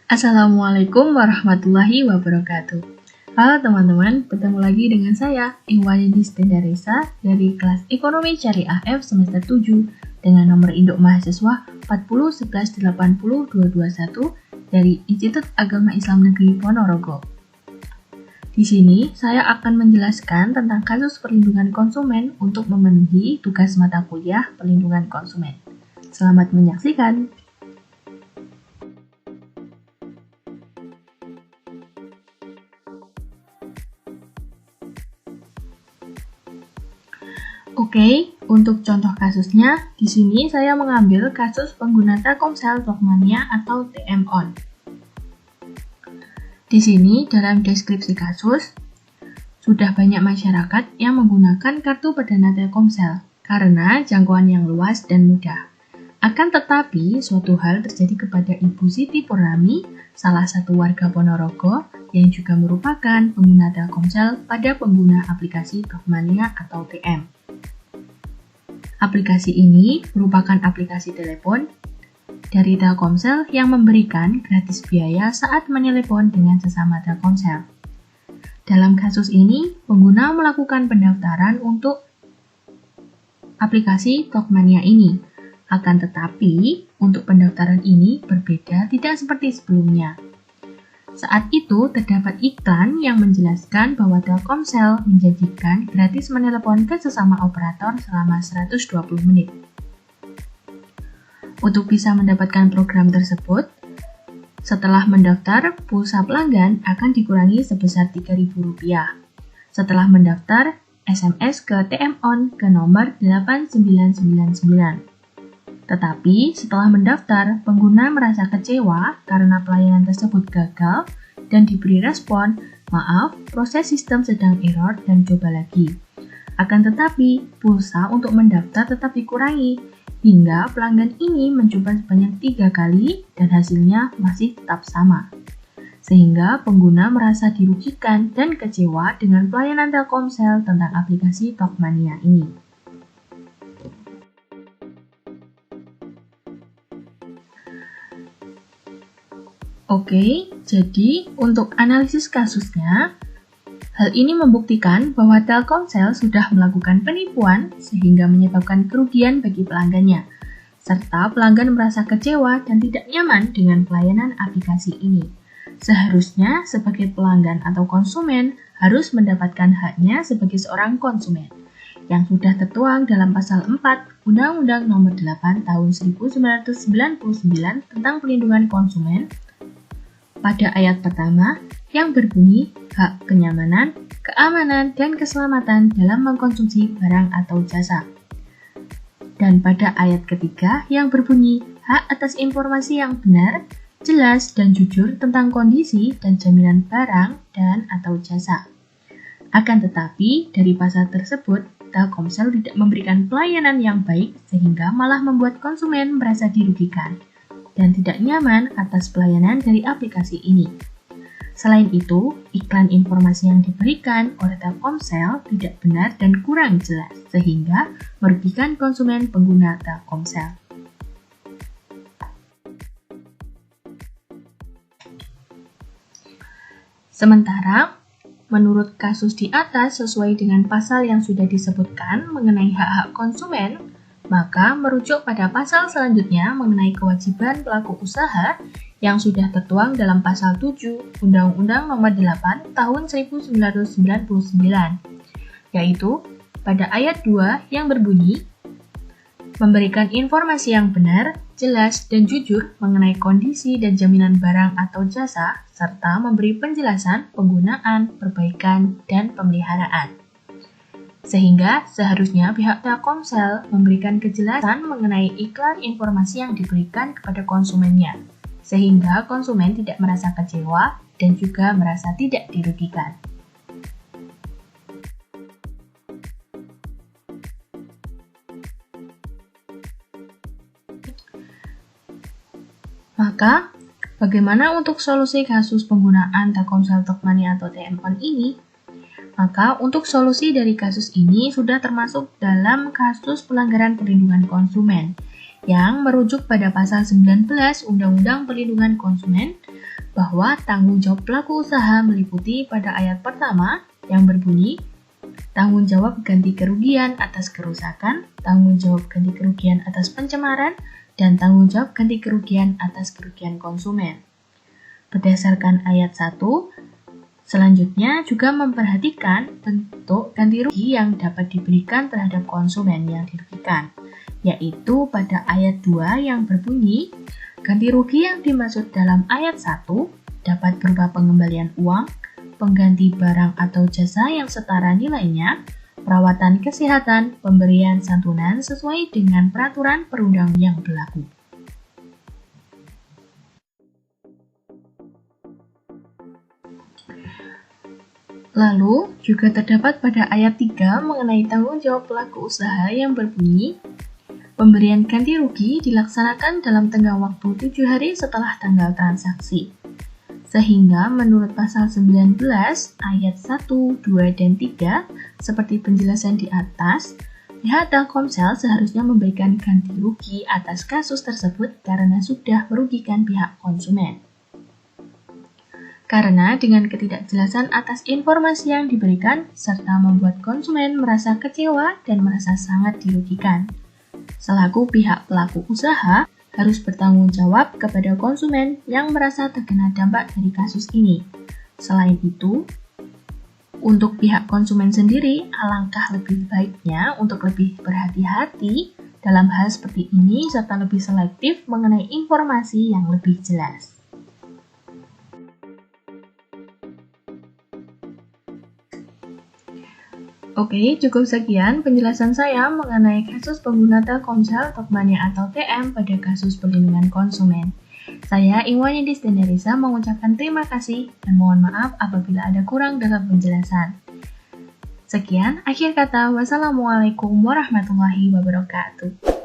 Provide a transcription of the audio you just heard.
Assalamualaikum warahmatullahi wabarakatuh. Halo teman-teman, bertemu lagi dengan saya, Iwanidis Dendaresa dari kelas Ekonomi Syariah F semester 7 dengan nomor induk mahasiswa 4011802221 dari Institut Agama Islam Negeri Ponorogo. Di sini, saya akan menjelaskan tentang kasus perlindungan konsumen untuk memenuhi tugas mata kuliah perlindungan konsumen. Selamat menyaksikan. Oke, untuk contoh kasusnya, di sini saya mengambil kasus pengguna Telkomsel Talkmania atau TM-On. Di sini, dalam deskripsi kasus, sudah banyak masyarakat yang menggunakan kartu perdana Telkomsel karena jangkauan yang luas dan mudah. Akan tetapi, suatu hal terjadi kepada Ibu Siti Purnami, salah satu warga Ponorogo, yang juga merupakan pengguna Telkomsel pada pengguna aplikasi Talkmania atau TM. Aplikasi ini merupakan aplikasi telepon dari Telkomsel yang memberikan gratis biaya saat menelepon dengan sesama Telkomsel. Dalam kasus ini, pengguna melakukan pendaftaran untuk aplikasi Talkmania ini. Akan tetapi, untuk pendaftaran ini berbeda tidak seperti sebelumnya. Saat itu terdapat iklan yang menjelaskan bahwa Telkomsel menjanjikan gratis menelepon ke sesama operator selama 120 menit. Untuk bisa mendapatkan program tersebut, setelah mendaftar, pulsa pelanggan akan dikurangi sebesar Rp3.000. Setelah mendaftar, SMS ke TM-On ke nomor 8999. Tetapi, setelah mendaftar, pengguna merasa kecewa karena pelayanan tersebut gagal dan diberi respon, "Maaf, proses sistem sedang error dan coba lagi." Akan tetapi, pulsa untuk mendaftar tetap dikurangi, hingga pelanggan ini mencoba sebanyak 3 kali dan hasilnya masih tetap sama. Sehingga pengguna merasa dirugikan dan kecewa dengan pelayanan Telkomsel tentang aplikasi Talkmania ini. Oke, jadi untuk analisis kasusnya, hal ini membuktikan bahwa Telkomsel sudah melakukan penipuan sehingga menyebabkan kerugian bagi pelanggannya, serta pelanggan merasa kecewa dan tidak nyaman dengan pelayanan aplikasi ini. Seharusnya sebagai pelanggan atau konsumen harus mendapatkan haknya sebagai seorang konsumen, yang sudah tertuang dalam pasal 4 Undang-Undang Nomor 8 Tahun 1999 tentang Perlindungan Konsumen, pada ayat pertama yang berbunyi hak kenyamanan, keamanan, dan keselamatan dalam mengkonsumsi barang atau jasa. Dan pada ayat ketiga yang berbunyi hak atas informasi yang benar, jelas, dan jujur tentang kondisi dan jaminan barang dan atau jasa. Akan tetapi, dari pasal tersebut, Telkomsel tidak memberikan pelayanan yang baik sehingga malah membuat konsumen merasa dirugikan dan tidak nyaman atas pelayanan dari aplikasi ini. Selain itu, iklan informasi yang diberikan oleh Telkomsel tidak benar dan kurang jelas, sehingga merugikan konsumen pengguna Telkomsel. Sementara, menurut kasus di atas sesuai dengan pasal yang sudah disebutkan mengenai hak-hak konsumen, maka merujuk pada pasal selanjutnya mengenai kewajiban pelaku usaha yang sudah tertuang dalam pasal 7 Undang-Undang Nomor 8 Tahun 1999, yaitu pada ayat 2 yang berbunyi, memberikan informasi yang benar, jelas, dan jujur mengenai kondisi dan jaminan barang atau jasa, serta memberi penjelasan penggunaan, perbaikan, dan pemeliharaan. Sehingga seharusnya pihak Telkomsel memberikan kejelasan mengenai iklan informasi yang diberikan kepada konsumennya, sehingga konsumen tidak merasa kecewa dan juga merasa tidak dirugikan. Maka, bagaimana untuk solusi kasus penggunaan Telkomsel Talkmania atau TM-On ini? Maka, untuk solusi dari kasus ini sudah termasuk dalam kasus pelanggaran perlindungan konsumen yang merujuk pada pasal 19 Undang-Undang Perlindungan Konsumen bahwa tanggung jawab pelaku usaha meliputi pada ayat pertama yang berbunyi tanggung jawab ganti kerugian atas kerusakan, tanggung jawab ganti kerugian atas pencemaran, dan tanggung jawab ganti kerugian atas kerugian konsumen. Berdasarkan ayat 1, selanjutnya juga memperhatikan bentuk ganti rugi yang dapat diberikan terhadap konsumen yang dirugikan, yaitu pada ayat 2 yang berbunyi, ganti rugi yang dimaksud dalam ayat 1 dapat berupa pengembalian uang, pengganti barang atau jasa yang setara nilainya, perawatan kesehatan, pemberian santunan sesuai dengan peraturan perundang yang berlaku. Lalu, juga terdapat pada ayat 3 mengenai tanggung jawab pelaku usaha yang berbunyi, pemberian ganti rugi dilaksanakan dalam tenggang waktu 7 hari setelah tanggal transaksi. Sehingga menurut pasal 19 ayat 1, 2, dan 3, seperti penjelasan di atas, pihak Telkomsel seharusnya memberikan ganti rugi atas kasus tersebut karena sudah merugikan pihak konsumen. Karena dengan ketidakjelasan atas informasi yang diberikan, serta membuat konsumen merasa kecewa dan merasa sangat dirugikan. Selaku pihak pelaku usaha, harus bertanggung jawab kepada konsumen yang merasa terkena dampak dari kasus ini. Selain itu, untuk pihak konsumen sendiri, alangkah lebih baiknya untuk lebih berhati-hati dalam hal seperti ini serta lebih selektif mengenai informasi yang lebih jelas. Oke, cukup sekian penjelasan saya mengenai kasus pengguna Telkomsel, Tokmania atau TM pada kasus perlindungan konsumen. Saya Iwan Yedis Denderisa mengucapkan terima kasih dan mohon maaf apabila ada kurang dalam penjelasan. Sekian, akhir kata, wassalamualaikum warahmatullahi wabarakatuh.